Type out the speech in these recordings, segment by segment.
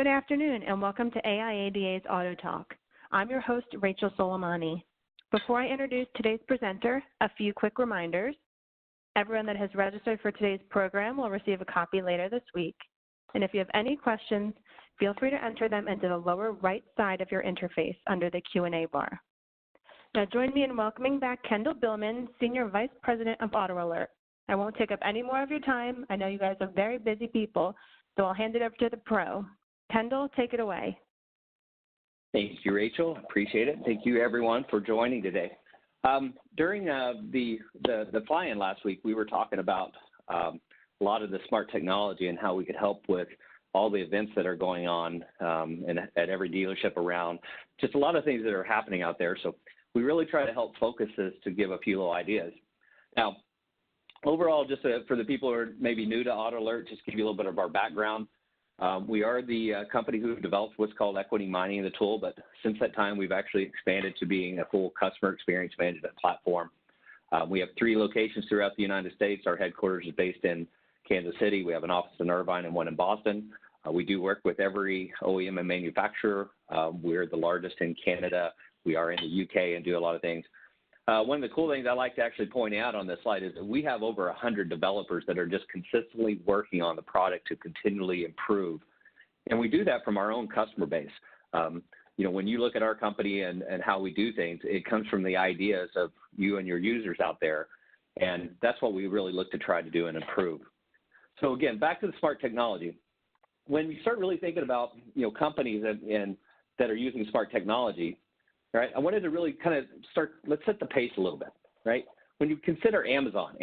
Good afternoon and welcome to AIADA's AutoTalk. I'm your host, Rachel Soleimani. Before I introduce today's presenter, a few quick reminders. Everyone that has registered for today's program will receive a copy later this week. And if you have any questions, feel free to enter them into the lower right side of your interface under the Q&A bar. Now join me in welcoming back Kendall Billman, Senior Vice President of AutoAlert. I won't take up any more of your time. I know you guys are very busy people, so I'll hand it over to the pro. Kendall, take it away. Thank you, Rachel. Appreciate it. Thank you, everyone, for joining today. During the fly-in last week, we were talking about a lot of the smart technology and how we could help with all the events that are going on at every dealership around, just a lot of things that are happening out there. So we really try to help focus this to give a few little ideas. Now, overall, just for the people who are maybe new to AutoAlert, just give you a little bit of our background. We are the company who developed what's called equity mining, the tool, but since that time, we've actually expanded to being a full customer experience management platform. We have 3 locations throughout the United States. Our headquarters is based in Kansas City. We have an office in Irvine and one in Boston. We do work with every OEM and manufacturer. We're the largest in Canada. We are in the UK and do a lot of things. One of the cool things I like to actually point out on this slide is that we have over 100 developers that are just consistently working on the product to continually improve. And we do that from our own customer base. When you look at our company and how we do things, it comes from the ideas of you and your users out there. And that's what we really look to try to do and improve. So again, back to the smart technology. When you start really thinking about, companies that are using smart technology, right, I wanted to really kind of let's set the pace a little bit, right? When you consider Amazon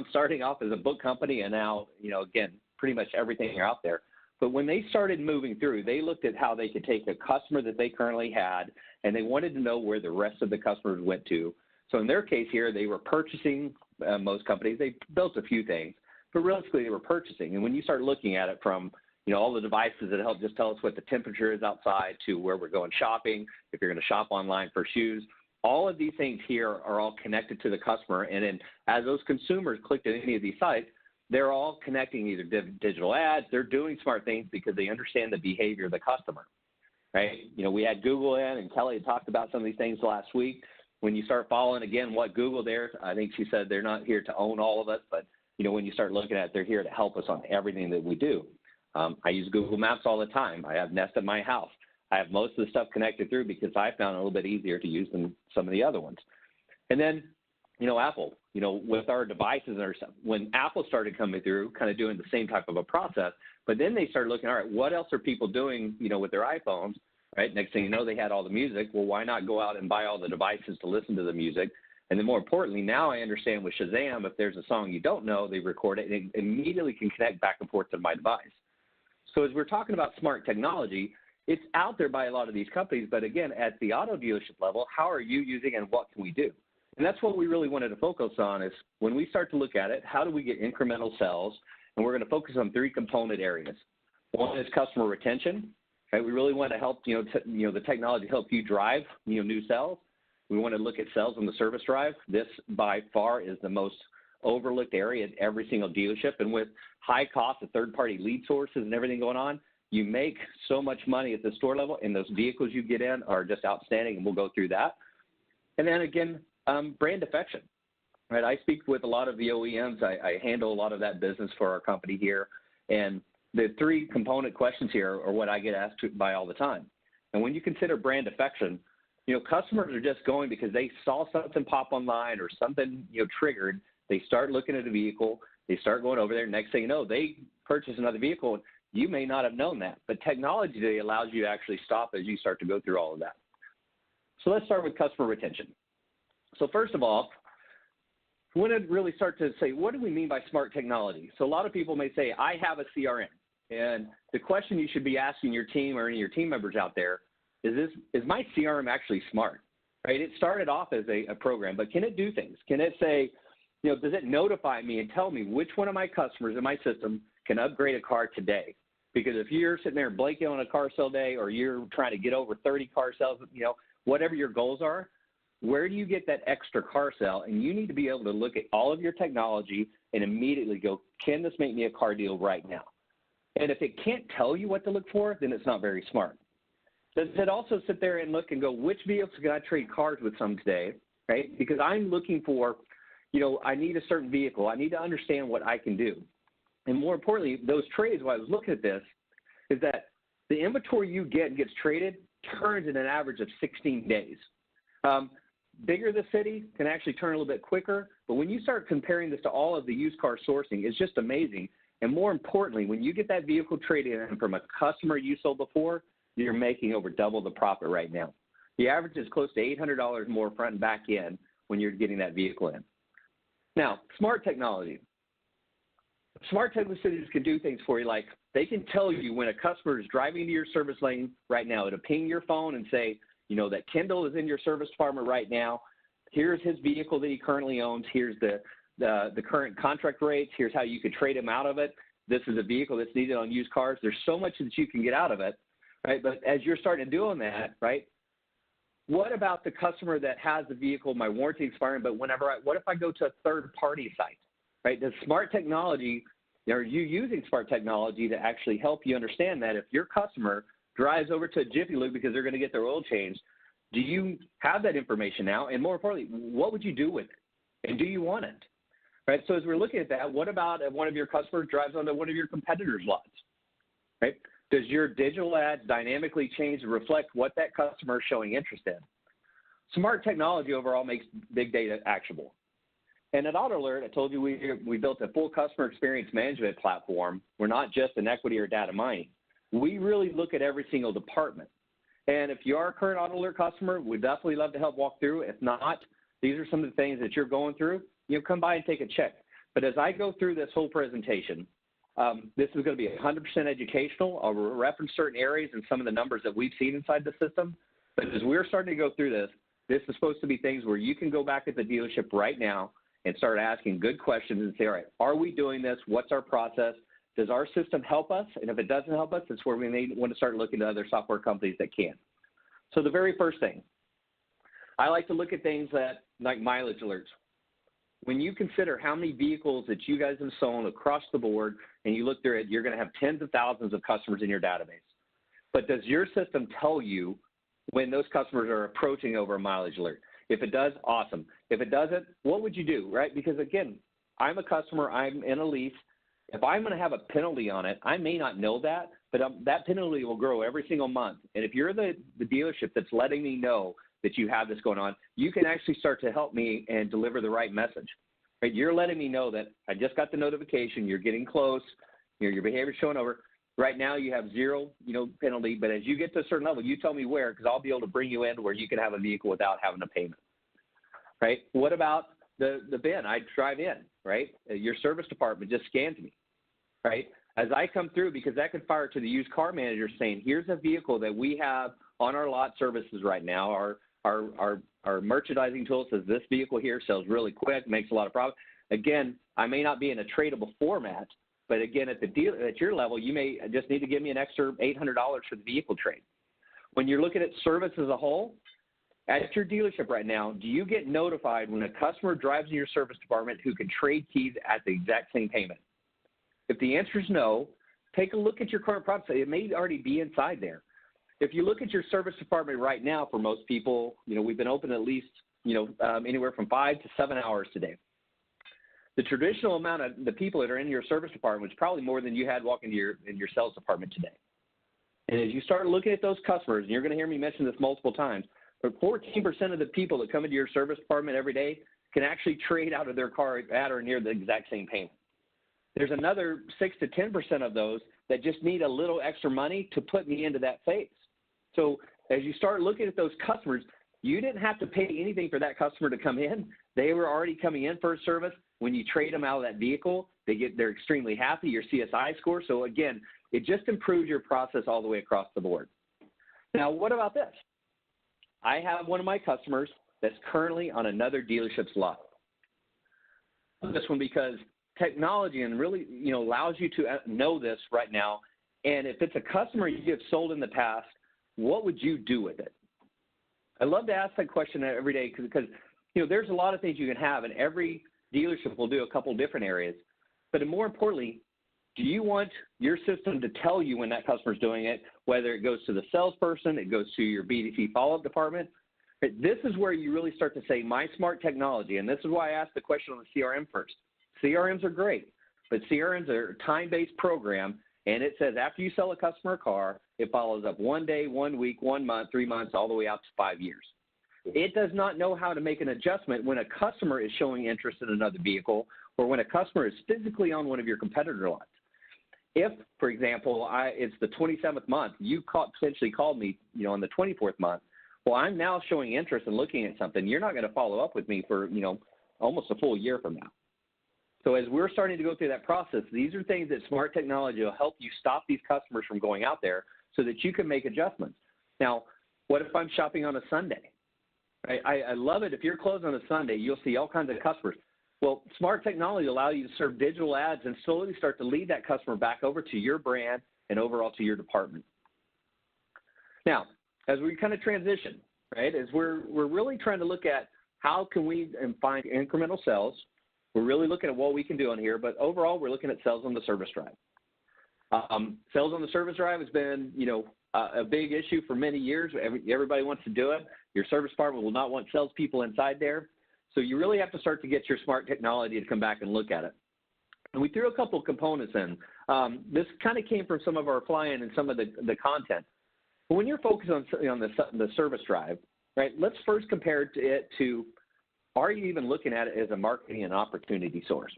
starting off as a book company and now, again, pretty much everything out there. But when they started moving through, they looked at how they could take a customer that they currently had, and they wanted to know where the rest of the customers went to. So in their case here, they were purchasing, most companies, they built a few things, but realistically they were purchasing. And when you start looking at it from all the devices that help just tell us what the temperature is outside to where we're going shopping, if you're going to shop online for shoes, all of these things here are all connected to the customer. And then as those consumers clicked at any of these sites, they're all connecting either digital ads, they're doing smart things because they understand the behavior of the customer, right? We had Google in, and Kelly had talked about some of these things last week. When you start following, again, what Google there, I think she said they're not here to own all of us, but, when you start looking at it, they're here to help us on everything that we do. I use Google Maps all the time. I have Nest at my house. I have most of the stuff connected through because I found it a little bit easier to use than some of the other ones. And then, Apple, with our devices and our stuff, when Apple started coming through, kind of doing the same type of a process, but then they started looking, all right, what else are people doing, with their iPhones, right? Next thing you know, they had all the music. Well, why not go out and buy all the devices to listen to the music? And then more importantly, now I understand with Shazam, if there's a song you don't know, they record it and it immediately can connect back and forth to my device. So as we're talking about smart technology, it's out there by a lot of these companies, but again, at the auto dealership level, how are you using it and what can we do? And that's what we really wanted to focus on is when we start to look at it, how do we get incremental sales? And we're going to focus on 3 component areas. One is customer retention. Right? We really want to help, the technology help you drive, new sales. We want to look at sales on the service drive. This by far is the most overlooked area at every single dealership. And with high cost of third-party lead sources and everything going on, you make so much money at the store level, and those vehicles you get in are just outstanding, and we'll go through that. And then again, brand affection. Right? I speak with a lot of the OEMs. I handle a lot of that business for our company here. And the 3 component questions here are what I get asked by all the time. And when you consider brand affection, customers are just going because they saw something pop online or something, triggered. They start looking at a vehicle, they start going over there, next thing you know, they purchase another vehicle. You may not have known that, but technology today allows you to actually stop as you start to go through all of that. So let's start with customer retention. So first of all, we want to really start to say, what do we mean by smart technology? So a lot of people may say, I have a CRM. And the question you should be asking your team or any of your team members out there is my CRM actually smart? Right? It started off as a program, but can it do things? Can it say, does it notify me and tell me which one of my customers in my system can upgrade a car today? Because if you're sitting there blanking on a car sale day or you're trying to get over 30 car sales, whatever your goals are, where do you get that extra car sale? And you need to be able to look at all of your technology and immediately go, can this make me a car deal right now? And if it can't tell you what to look for, then it's not very smart. Does it also sit there and look and go, which vehicles can I trade cars with some today, right? Because I'm looking for, I need a certain vehicle. I need to understand what I can do. And more importantly, those trades, while I was looking at this, is that the inventory you get and gets traded turns in an average of 16 days. Bigger the city can actually turn a little bit quicker, but when you start comparing this to all of the used car sourcing, it's just amazing. And more importantly, when you get that vehicle traded in from a customer you sold before, you're making over double the profit right now. The average is close to $800 more front and back end when you're getting that vehicle in. Now, smart technology. Smart technology can do things for you, like they can tell you when a customer is driving into your service lane right now. It'll ping your phone and say, that Kendall is in your service department right now. Here's his vehicle that he currently owns. Here's the current contract rates. Here's how you could trade him out of it. This is a vehicle that's needed on used cars. There's so much that you can get out of it, right? But as you're starting to do that, right, what about the customer that has the vehicle, my warranty expiring, but what if I go to a third-party site, right? Does smart technology, are you using smart technology to actually help you understand that if your customer drives over to a Jiffy Lube because they're going to get their oil changed, do you have that information now? And more importantly, what would you do with it? And do you want it? Right? So as we're looking at that, what about if one of your customers drives onto one of your competitors' lots? Right? Does your digital ads dynamically change to reflect what that customer is showing interest in? Smart technology overall makes big data actionable. And at AutoAlert, I told you we built a full customer experience management platform. We're not just an equity or data mining. We really look at every single department. And if you are a current AutoAlert customer, we'd definitely love to help walk through. If not, these are some of the things that you're going through. Come by and take a check. But as I go through this whole presentation, this is going to be 100% educational. I'll reference certain areas and some of the numbers that we've seen inside the system. But as we're starting to go through this is supposed to be things where you can go back at the dealership right now and start asking good questions and say, all right, are we doing this? What's our process? Does our system help us? And if it doesn't help us, that's where we may want to start looking to other software companies that can. So the very first thing, I like to look at things like mileage alerts. When you consider how many vehicles that you guys have sold across the board and you look through it, you're going to have tens of thousands of customers in your database. But does your system tell you when those customers are approaching over a mileage alert? If it does, awesome. If it doesn't, what would you do, right? Because, again, I'm a customer. I'm in a lease. If I'm going to have a penalty on it, I may not know that, but that penalty will grow every single month. And if you're the dealership that's letting me know that you have this going on, you can actually start to help me and deliver the right message. Right? You're letting me know that I just got the notification, you're getting close, your behavior's showing over. Right now you have zero, penalty, but as you get to a certain level, you tell me where, because I'll be able to bring you in where you can have a vehicle without having a payment. Right? What about the bin? I drive in, right? Your service department just scans me, right? As I come through, because that can fire to the used car manager saying, here's a vehicle that we have on our lot services right now. Our merchandising tool says this vehicle here sells really quick, makes a lot of profit. Again, I may not be in a tradable format, but again, at your level, you may just need to give me an extra $800 for the vehicle trade. When you're looking at service as a whole, at your dealership right now, do you get notified when a customer drives in your service department who can trade keys at the exact same payment? If the answer is no, take a look at your current product. It may already be inside there. If you look at your service department right now, for most people, we've been open at least, anywhere from 5 to 7 hours today. The traditional amount of the people that are in your service department is probably more than you had walking to in your sales department today. And as you start looking at those customers, and you're going to hear me mention this multiple times, but 14% of the people that come into your service department every day can actually trade out of their car at or near the exact same payment. There's another 6 to 10% of those that just need a little extra money to put me into that phase. So as you start looking at those customers, you didn't have to pay anything for that customer to come in. They were already coming in for a service. When you trade them out of that vehicle, they're extremely happy, your CSI score. So again, it just improves your process all the way across the board. Now, what about this? I have one of my customers that's currently on another dealership's lot. This one because technology and really, allows you to know this right now. And if it's a customer you have sold in the past, what would you do with it? I love to ask that question every day because there's a lot of things you can have, and every dealership will do a couple different areas. But more importantly, Do you want your system to tell you when that customer's doing it, whether it goes to the salesperson, it goes to your BDC follow-up department? This is where you really start to say, my smart technology, and this is why I asked the question on the CRM first. CRMs are great, but CRMs are a time-based program, and it says after you sell a customer a car, it follows up 1 day, 1 week, 1 month, 3 months, all the way out to 5 years. It does not know how to make an adjustment when a customer is showing interest in another vehicle or when a customer is physically on one of your competitor lots. If, for example, it's the 27th month, you potentially called me, on the 24th month, well, I'm now showing interest in looking at something. You're not going to follow up with me for, almost a full year from now. So as we're starting to go through that process, these are things that smart technology will help you stop these customers from going out there so that you can make adjustments. Now, what if I'm shopping on a Sunday? I love it. If you're closed on a Sunday, you'll see all kinds of customers. Well, smart technology allows you to serve digital ads and slowly start to lead that customer back over to your brand and overall to your department. Now, as we kind of transition, as we're really trying to look at how can we find incremental sales. We're really looking at what we can do on here, but overall, we're looking at sales on the service drive. Sales on the service drive has been, a big issue for many years. Everybody wants to do it. Your service department will not want salespeople inside there. So you really have to start to get your smart technology to come back and look at it. And we threw a couple of components in. This kind of came from some of our fly-in and some of the content. But when you're focused on the service drive, let's first compare it to, are you even looking at it as a marketing and opportunity source?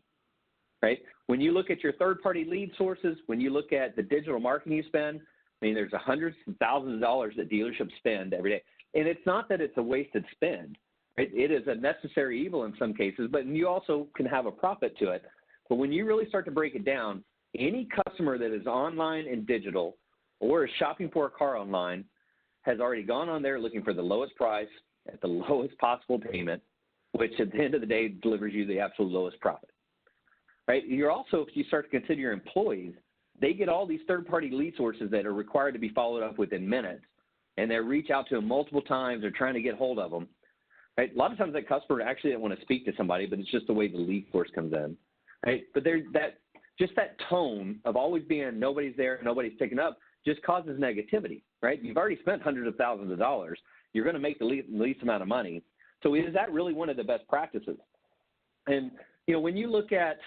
When you look at your third-party lead sources, when you look at the digital marketing you spend, there's hundreds and thousands of dollars that dealerships spend every day. And it's not that it's a wasted spend. It is a necessary evil in some cases, but you also can have a profit to it. But when you really start to break it down, any customer that is online and digital or is shopping for a car online has already gone on there looking for the lowest price at the lowest possible payment, which at the end of the day delivers you the absolute lowest profit. You're also, if you start to consider your employees, they get all these third-party lead sources that are required to be followed up within minutes, and they reach out to them multiple times. They're trying to get hold of them. A lot of times that customer actually doesn't want to speak to somebody, but it's just the way the lead source comes in. But there's that tone of always being nobody's there, nobody's picking up, just causes negativity. You've already spent hundreds of thousands of dollars. You're going to make the least amount of money. So is that really one of the best practices? And when you look at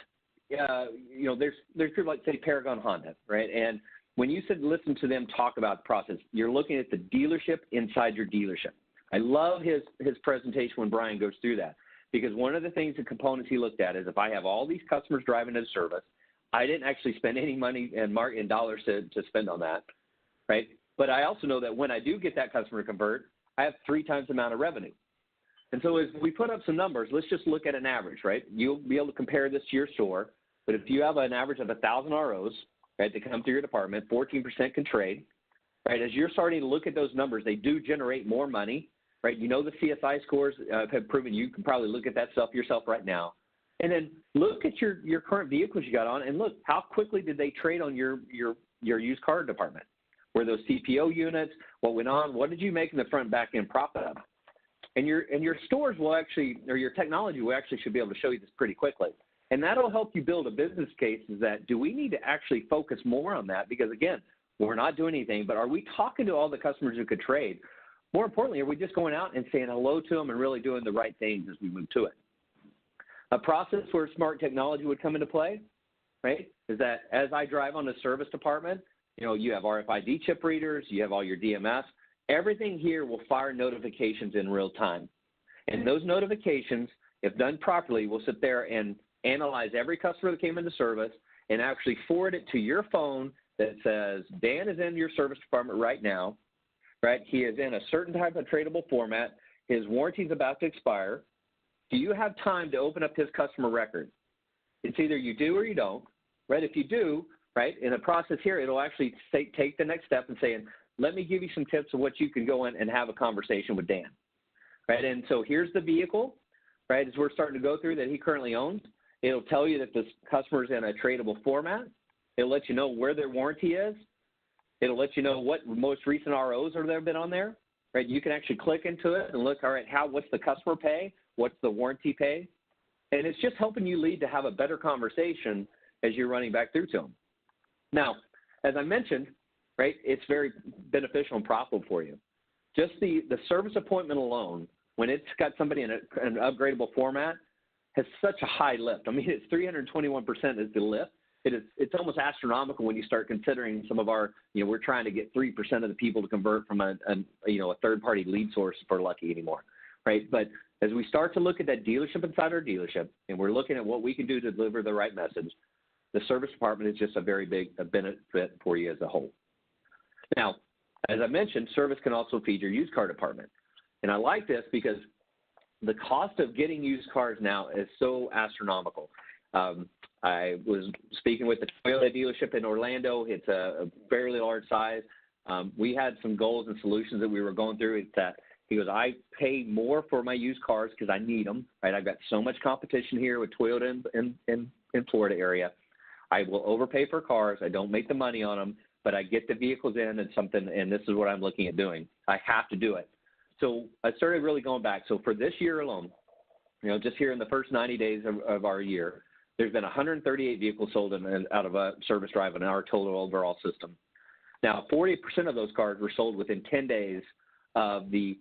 there's people like, say, Paragon Honda, and when you listen to them talk about the process, you're looking at the dealership inside your dealership. I love his presentation when Brian goes through that, because one of the things, the components he looked at is, if I have all these customers driving to the service, I didn't actually spend any money and dollars to spend on that, But I also know that when I do get that customer to convert, I have 3 times the amount of revenue. And so as we put up some numbers, let's just look at an average, You'll be able to compare this to your store, but if you have an average of 1,000 ROs, that come through your department, 14% can trade, As you're starting to look at those numbers, they do generate more money, The CSI scores have proven. You can probably look at that stuff yourself right now. And then look at your current vehicles you got on, and look, how quickly did they trade on your used car department? Were those CPO units? What went on? What did you make in the front and back end profit of? And your stores will actually, or your technology will actually should be able to show you this pretty quickly. And that'll help you build a business case, is that, do we need to actually focus more on that? Because again, we're not doing anything, but are we talking to all the customers who could trade? More importantly, are we just going out and saying hello to them and really doing the right things as we move to it? A process where smart technology would come into play, is that as I drive on the service department, you have RFID chip readers, you have all your DMS. Everything here will fire notifications in real time. And those notifications, if done properly, will sit there and analyze every customer that came into service and actually forward it to your phone that says, Dan is in your service department right now, He is in a certain type of tradable format. His warranty is about to expire. Do you have time to open up his customer record? It's either you do or you don't, If you do, in the process here, it'll actually take the next step and saying, let me give you some tips of what you can go in and have a conversation with Dan, And so here's the vehicle, as we're starting to go through, that he currently owns. It'll tell you that this customer is in a tradable format. It'll let you know where their warranty is. It'll let you know what most recent ROs are that have been on there, You can actually click into it and look, all right, what's the customer pay? What's the warranty pay? And it's just helping you lead to have a better conversation as you're running back through to them. Now, as I mentioned, right, it's very beneficial and profitable for you. Just the service appointment alone, when it's got somebody in an upgradable format, has such a high lift. I mean, it's 321% is the lift. It's almost astronomical when you start considering some of our, we're trying to get 3% of the people to convert from a third-party lead source for Lucky anymore, right? But as we start to look at that dealership inside our dealership, and we're looking at what we can do to deliver the right message, the service department is just a very big benefit for you as a whole. Now, as I mentioned, service can also feed your used car department. And I like this because the cost of getting used cars now is so astronomical. I was speaking with the Toyota dealership in Orlando. It's a fairly large size. We had some goals and solutions that we were going through. It's that he goes, I pay more for my used cars because I need them, right? I've got so much competition here with Toyota in Florida area. I will overpay for cars. I don't make the money on them, but I get the vehicles in and something, and this is what I'm looking at doing. I have to do it. So I started really going back. So for this year alone, just here in the first 90 days of our year, there's been 138 vehicles sold out of a service drive in our total overall system. Now, 40% of those cars were sold within 10 days of the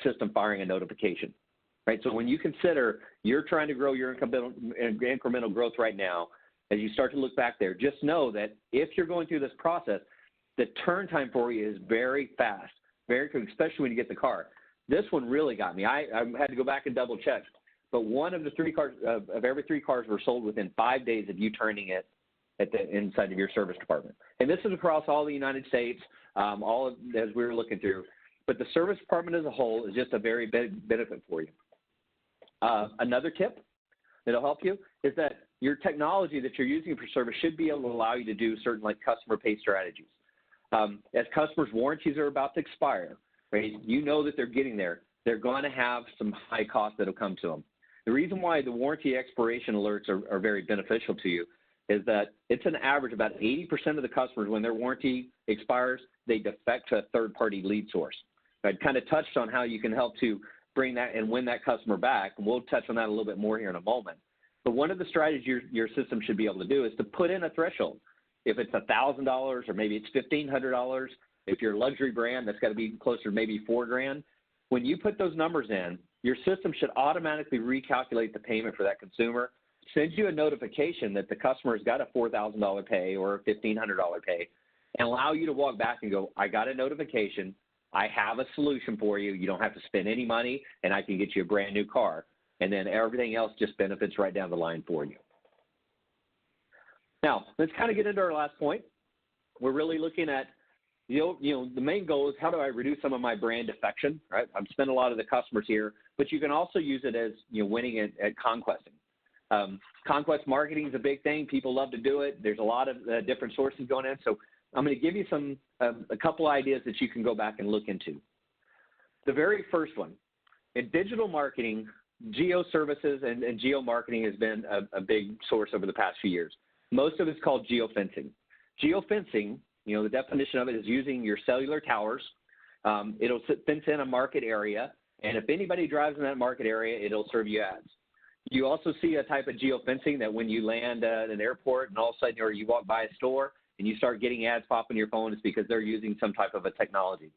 system firing a notification, right? So when you consider you're trying to grow your incremental growth right now, as you start to look back there, just know that if you're going through this process, the turn time for you is very fast, very quick, especially when you get the car. This one really got me. I had to go back and double check. But one of the three cars, of every three cars were sold within 5 days of you turning it at the inside of your service department. And this is across all the United States, as we were looking through. But the service department as a whole is just a very big benefit for you. Another tip that'll help you is that your technology that you're using for service should be able to allow you to do certain customer pay strategies. As customers' warranties are about to expire, right, that they're getting there. They're going to have some high costs that'll come to them. The reason why the warranty expiration alerts are very beneficial to you is that it's an average about 80% of the customers, when their warranty expires, they defect to a third-party lead source. I kind of touched on how you can help to bring that and win that customer back, and we'll touch on that a little bit more here in a moment. But one of the strategies your system should be able to do is to put in a threshold. If it's $1,000 or maybe it's $1,500, if you're a luxury brand, that's got to be closer to maybe $4,000. When you put those numbers in, your system should automatically recalculate the payment for that consumer, sends you a notification that the customer has got a $4,000 pay or a $1,500 pay, and allow you to walk back and go, I got a notification. I have a solution for you. You don't have to spend any money, and I can get you a brand new car. And then everything else just benefits right down the line for you. Now, let's kind of get into our last point. We're really looking at, the main goal is how do I reduce some of my brand defection, right? I've spent a lot of the customers here, but you can also use it as, winning at conquesting. Conquest marketing is a big thing. People love to do it. There's a lot of different sources going in. So I'm going to give you a couple ideas that you can go back and look into. The very first one, in digital marketing, geo services and geo marketing has been a big source over the past few years. Most of it's called geofencing. Geofencing, the definition of it is using your cellular towers. It'll fence in a market area, and if anybody drives in that market area, it'll serve you ads. You also see a type of geofencing that when you land at an airport and all of a sudden, or you walk by a store and you start getting ads pop in your phone, it's because they're using some type of a technology.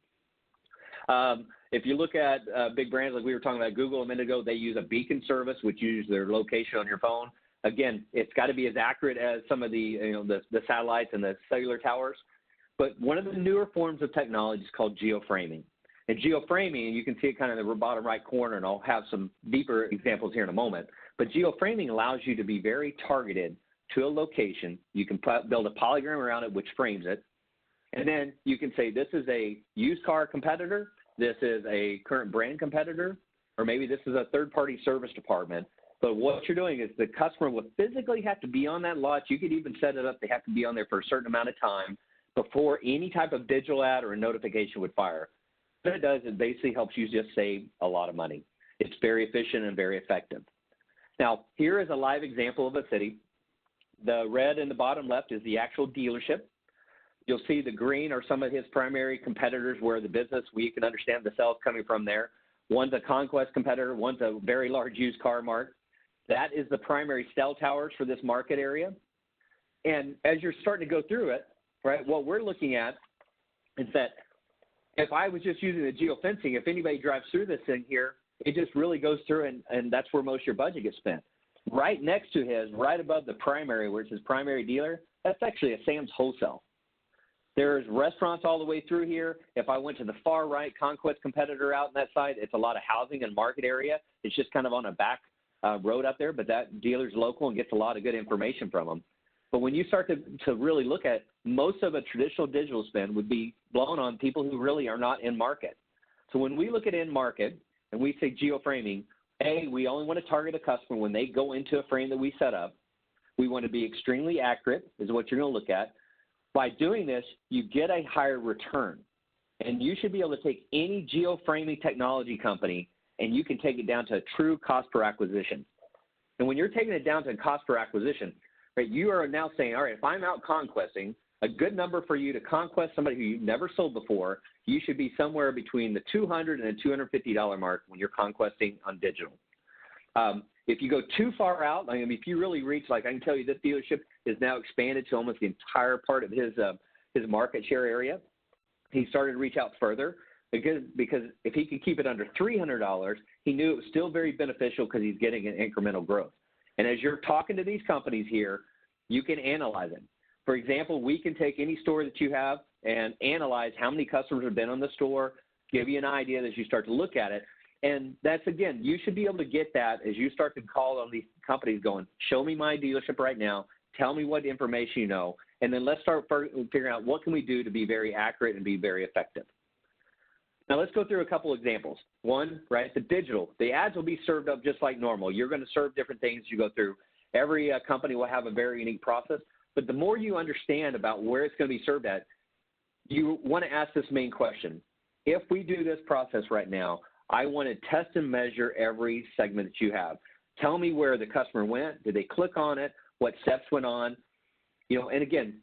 If you look at big brands like we were talking about Google a minute ago, they use a beacon service, which uses their location on your phone. Again, it's got to be as accurate as some of the satellites and the cellular towers. But one of the newer forms of technology is called geoframing. And geoframing, you can see it kind of in the bottom right corner, and I'll have some deeper examples here in a moment. But geoframing allows you to be very targeted to a location. You can build a polygram around it, which frames it. And then you can say, this is a used car competitor, this is a current brand competitor, or maybe this is a third-party service department. But what you're doing is the customer will physically have to be on that lot. You could even set it up. They have to be on there for a certain amount of time before any type of digital ad or a notification would fire. What it does is basically helps you just save a lot of money. It's very efficient and very effective. Now, here is a live example of a city. The red in the bottom left is the actual dealership. You'll see the green are some of his primary competitors where the business, we can understand the sales coming from there. One's a conquest competitor. One's a very large used car mart. That is the primary cell towers for this market area. And as you're starting to go through it, right, what we're looking at is that if I was just using the geofencing, if anybody drives through this thing here, it just really goes through, and that's where most of your budget gets spent. Right next to his, right above the primary, where it says primary dealer, that's actually a Sam's Wholesale. There's restaurants all the way through here. If I went to the far right, Conquest competitor out on that side, it's a lot of housing and market area. It's just kind of on a back road up there, but that dealer's local and gets a lot of good information from them. But when you start to really look at, most of a traditional digital spend would be blown on people who really are not in market. So when we look at in market and we say geoframing, we only want to target a customer when they go into a frame that we set up. We want to be extremely accurate is what you're going to look at. By doing this, you get a higher return. And you should be able to take any geoframing technology company and you can take it down to a true cost per acquisition. And when you're taking it down to cost per acquisition, right, you are now saying, all right, if I'm out conquesting, a good number for you to conquest somebody who you've never sold before, you should be somewhere between the $200 and the $250 mark when you're conquesting on digital. If you go too far out, I mean, if you really reach, like I can tell you this dealership is now expanded to almost the entire part of his market share area. He started to reach out further because if he could keep it under $300, he knew it was still very beneficial because he's getting an incremental growth. And as you're talking to these companies here, you can analyze it. For example, we can take any store that you have and analyze how many customers have been on the store, give you an idea as you start to look at it. And that's, again, you should be able to get that as you start to call on these companies going, show me my dealership right now, tell me what information you know, and then let's start figuring out what can we do to be very accurate and be very effective. Now let's go through a couple examples. One, right, the digital. The ads will be served up just like normal. You're going to serve different things as you go through. Every company will have a very unique process, but the more you understand about where it's going to be served at, you want to ask this main question. If we do this process right now, I want to test and measure every segment that you have. Tell me where the customer went. Did they click on it? What steps went on? And again,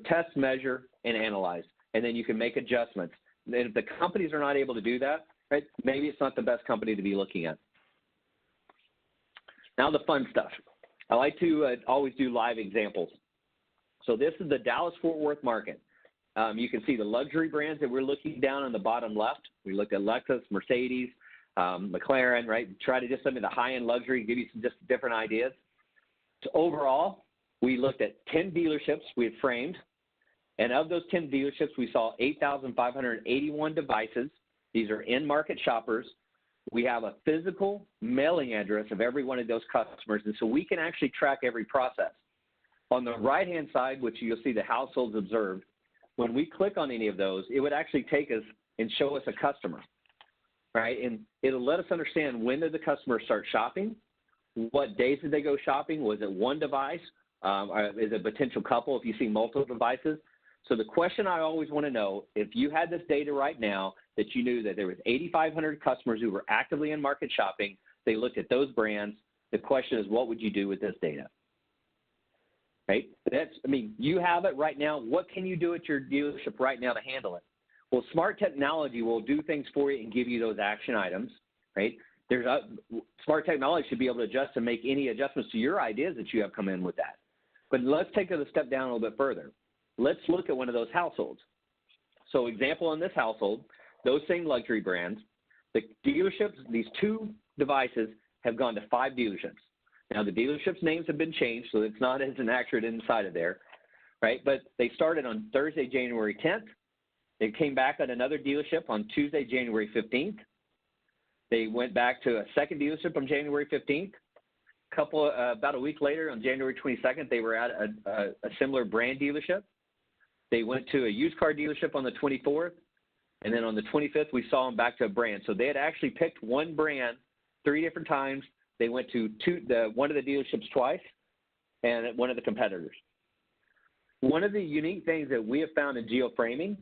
test, measure, and analyze. And then you can make adjustments. And if the companies are not able to do that, right, maybe it's not the best company to be looking at. Now the fun stuff. I like to always do live examples. So this is the Dallas-Fort Worth market. You can see the luxury brands that we're looking down on the bottom left. We looked at Lexus, Mercedes, McLaren, right? Try to just look at the high-end luxury, give you some just different ideas. So overall, we looked at 10 dealerships we had framed. And of those 10 dealerships, we saw 8,581 devices. These are in-market shoppers. We have a physical mailing address of every one of those customers, and so we can actually track every process. On the right-hand side, which you'll see the households observed, when we click on any of those, it would actually take us and show us a customer, right? And it'll let us understand when did the customer start shopping, what days did they go shopping, was it one device, is it a potential couple if you see multiple devices. So the question I always want to know, if you had this data right now that you knew that there was 8,500 customers who were actively in market shopping, they looked at those brands, the question is, what would you do with this data? Right? You have it right now. What can you do at your dealership right now to handle it? Well, smart technology will do things for you and give you those action items, right? Smart technology should be able to adjust and make any adjustments to your ideas that you have come in with that. But let's take it a step down a little bit further. Let's look at one of those households. So example in this household, those same luxury brands, the dealerships, these two devices have gone to 5 dealerships. Now the dealerships' names have been changed, so it's not as inaccurate inside of there, right? But they started on Thursday, January 10th. They came back at another dealership on Tuesday, January 15th. They went back to a second dealership on January 15th. About a week later, on January 22nd, they were at a similar brand dealership. They went to a used car dealership on the 24th, and then on the 25th, we saw them back to a brand. So they had actually picked one brand 3 different times. They went to one of the dealerships twice and one of the competitors. One of the unique things that we have found in geoframing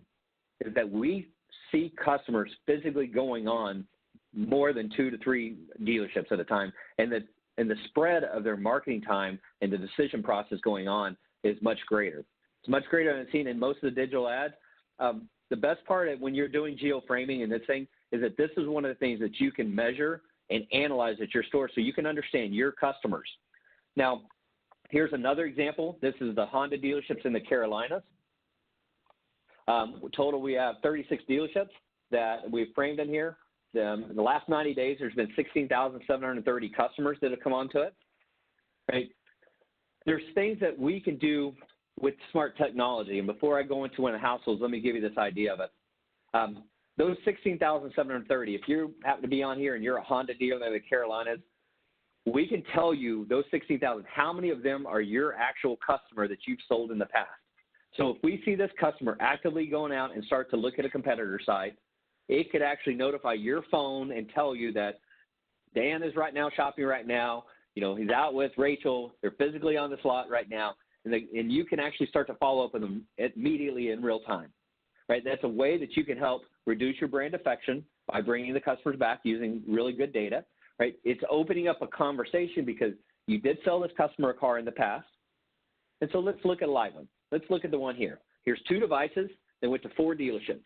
is that we see customers physically going on more than 2 to 3 dealerships at a time, and the spread of their marketing time and the decision process going on is much greater. It's much greater than I've seen in most of the digital ads. The best part of when you're doing geoframing and this thing is that this is one of the things that you can measure and analyze at your store so you can understand your customers. Now, Here's another example. This is the Honda dealerships in the Carolinas. Total, we have 36 dealerships that we've framed in here. In the last 90 days, there's been 16,730 customers that have come onto it. Right? There's things that we can do with smart technology. And before I go into one of the households, let me give you this idea of it. Those 16,730, if you happen to be on here and you're a Honda dealer in the Carolinas, we can tell you those 16,000, how many of them are your actual customer that you've sold in the past. So if we see this customer actively going out and start to look at a competitor site, it could actually notify your phone and tell you that Dan is right now shopping right now. You know, he's out with Rachel. They're physically on the slot right now. And you can actually start to follow up with them immediately in real time, right? That's a way that you can help reduce your brand affection by bringing the customers back using really good data, right? It's opening up a conversation because you did sell this customer a car in the past. And so let's look at a live one. Let's look at the one here. Here's 2 devices. They went to 4 dealerships.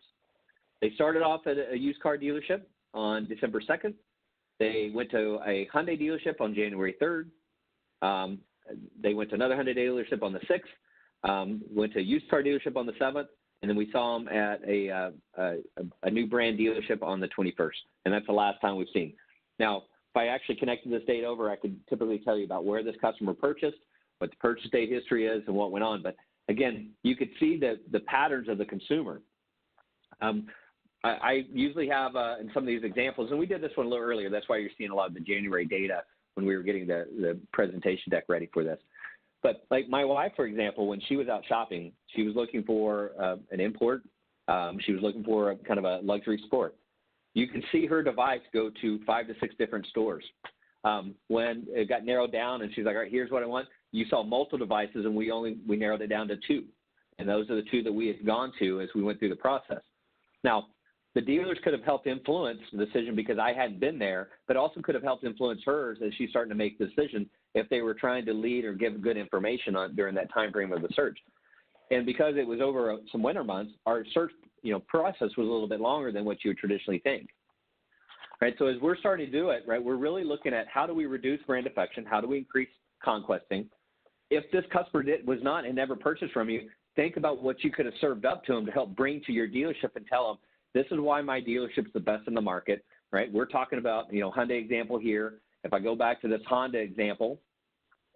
They started off at a used car dealership on December 2nd. They went to a Hyundai dealership on January 3rd. They went to another Hyundai dealership on the 6th, went to a used car dealership on the 7th, and then we saw them at a new brand dealership on the 21st, and that's the last time we've seen. Now, if I actually connected this data over, I could typically tell you about where this customer purchased, what the purchase date history is, and what went on. But again, you could see the patterns of the consumer. I usually have in some of these examples, and we did this one a little earlier. That's why you're seeing a lot of the January data when we were getting the presentation deck ready for this. But like my wife, for example, when she was out shopping, she was looking for an import. She was looking for a kind of a luxury sport. You can see her device go to 5 to 6 different stores. When it got narrowed down and she's like, all right, here's what I want, you saw multiple devices and we narrowed it down to 2. And those are the 2 that we had gone to as we went through the process. Now, the dealers could have helped influence the decision because I hadn't been there, but also could have helped influence hers as she's starting to make the decision if they were trying to lead or give good information during that time frame of the search. And because it was over some winter months, our search process was a little bit longer than what you would traditionally think. Right, so as we're starting to do it, right, we're really looking at how do we reduce brand affection, how do we increase conquesting. If this customer was not and never purchased from you, think about what you could have served up to them to help bring to your dealership and tell them, this is why my dealership's the best in the market, right? We're talking about, Hyundai example here. If I go back to this Honda example,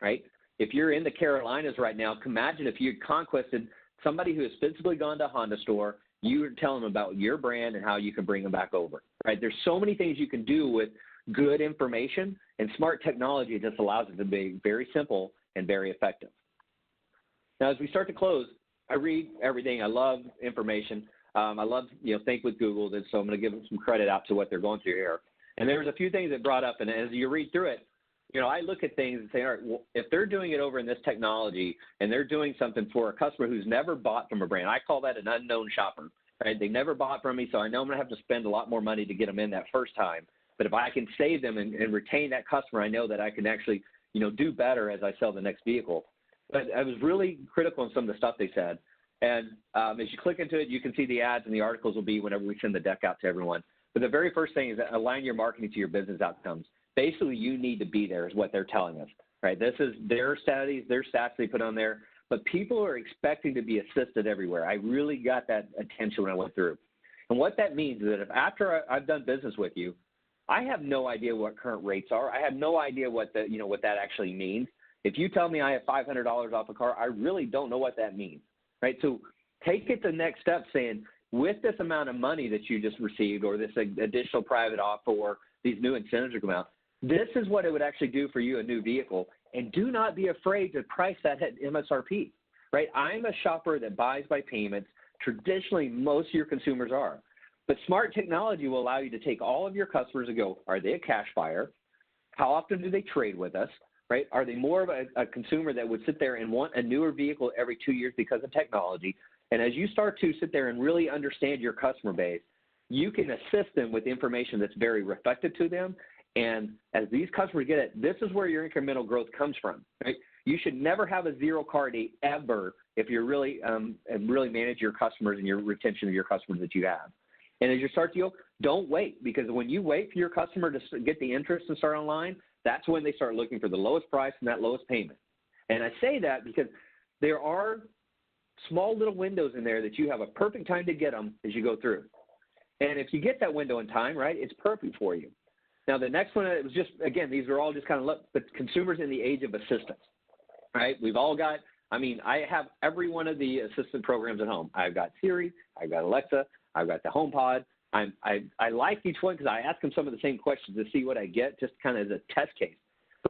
right? If you're in the Carolinas right now, imagine if you had conquested somebody who has physically gone to a Honda store, you would tell them about your brand and how you can bring them back over, right? There's so many things you can do with good information, and smart technology just allows it to be very simple and very effective. Now, as we start to close, I read everything. I love information. I love, think with Google, so I'm going to give them some credit out to what they're going through here. And there's a few things that brought up, and as you read through it, I look at things and say, all right, well, if they're doing it over in this technology and they're doing something for a customer who's never bought from a brand, I call that an unknown shopper, right? They never bought from me, so I know I'm going to have to spend a lot more money to get them in that first time. But if I can save them and retain that customer, I know that I can actually, do better as I sell the next vehicle. But I was really critical in some of the stuff they said. And as you click into it, you can see the ads and the articles will be whenever we send the deck out to everyone. But the very first thing is that align your marketing to your business outcomes. Basically, you need to be there is what they're telling us, right? This is their studies, their stats they put on there. But people are expecting to be assisted everywhere. I really got that attention when I went through. And what that means is that if after I've done business with you, I have no idea what current rates are. I have no idea what what that actually means. If you tell me I have $500 off a car, I really don't know what that means. Right, so take it the next step saying, with this amount of money that you just received or this additional private offer or these new incentives are coming out, this is what it would actually do for you, a new vehicle. And do not be afraid to price that at MSRP, right? I'm a shopper that buys by payments. Traditionally, most of your consumers are. But smart technology will allow you to take all of your customers and go, are they a cash buyer? How often do they trade with us? Right? Are they more of a consumer that would sit there and want a newer vehicle every 2 years because of technology? And as you start to sit there and really understand your customer base, you can assist them with information that's very reflective to them. And as these customers get it, this is where your incremental growth comes from. Right? You should never have a zero car date ever if you're really manage your customers and your retention of your customers that you have. And as you start to go, don't wait, because when you wait for your customer to get the interest and start online, that's when they start looking for the lowest price and that lowest payment. And I say that because there are small little windows in there that you have a perfect time to get them as you go through. And if you get that window in time, right, it's perfect for you. Now, the next one, it was just, again, these are all just kind of, but consumers in the age of assistance, right? We've all got, I mean, I have every one of the assistant programs at home. I've got Siri, I've got Alexa, I've got the HomePod. I like each one because I ask them some of the same questions to see what I get, just kind of as a test case.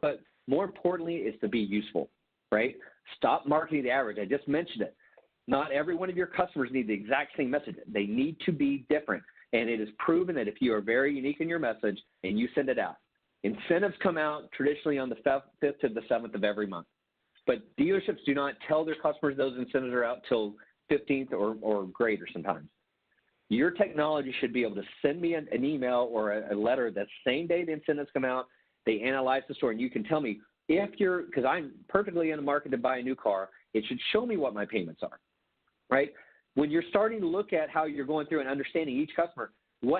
But more importantly is to be useful, right? Stop marketing the average. I just mentioned it. Not every one of your customers need the exact same message. They need to be different. And it is proven that if you are very unique in your message and you send it out, incentives come out traditionally on the 5th to the 7th of every month. But dealerships do not tell their customers those incentives are out till 15th or greater sometimes. Your technology should be able to send me an email or a letter that same day the incentives come out, they analyze the store, and you can tell me if you're, because I'm perfectly in the market to buy a new car, it should show me what my payments are, right? When you're starting to look at how you're going through and understanding each customer,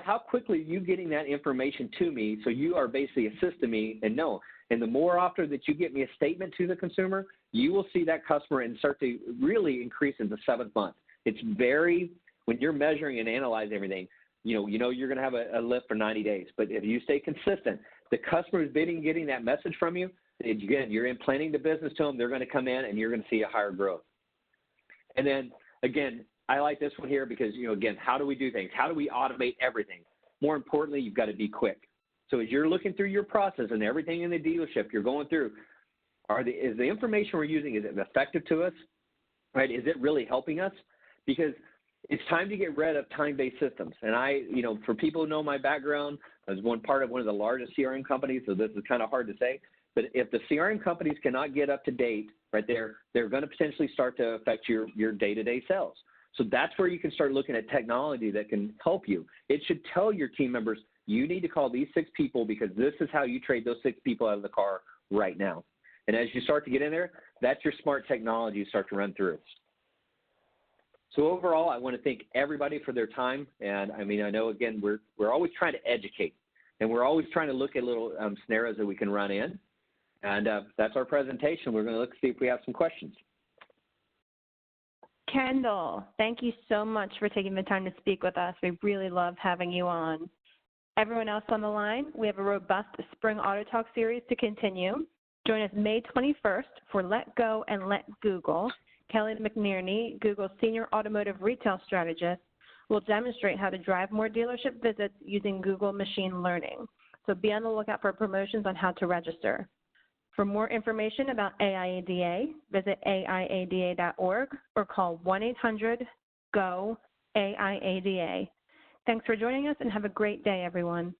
how quickly are you getting that information to me so you are basically assisting me and know. And the more often that you get me a statement to the consumer, you will see that customer and start to really increase in the 7th month. It's very, when you're measuring and analyzing everything, you know you're going to have a lift for 90 days. But if you stay consistent, the customer is getting that message from you. Again, you're implanting the business to them. They're going to come in and you're going to see a higher growth. And then, again, I like this one here because, again, how do we do things? How do we automate everything? More importantly, you've got to be quick. So as you're looking through your process and everything in the dealership you're going through, is the information we're using, is it effective to us? Right? Is it really helping us? Because it's time to get rid of time-based systems. And for people who know my background, I was part of one of the largest CRM companies, so this is kind of hard to say. But if the CRM companies cannot get up to date, right, they're going to potentially start to affect your day-to-day sales. So that's where you can start looking at technology that can help you. It should tell your team members, you need to call these 6 people because this is how you trade those 6 people out of the car right now. And as you start to get in there, that's your smart technology you start to run through. So overall, I want to thank everybody for their time. And I mean, I know, again, we're always trying to educate, and we're always trying to look at little scenarios that we can run in. And that's our presentation. We're going to look to see if we have some questions. Kendall, thank you so much for taking the time to speak with us. We really love having you on. Everyone else on the line, we have a robust Spring AutoTalk series to continue. Join us May 21st for Let Go and Let Google. Kelly McNerney, Google's Senior Automotive Retail Strategist, will demonstrate how to drive more dealership visits using Google machine learning. So be on the lookout for promotions on how to register. For more information about AIADA, visit aiada.org or call 1-800-GO-AIADA. Thanks for joining us and have a great day, everyone.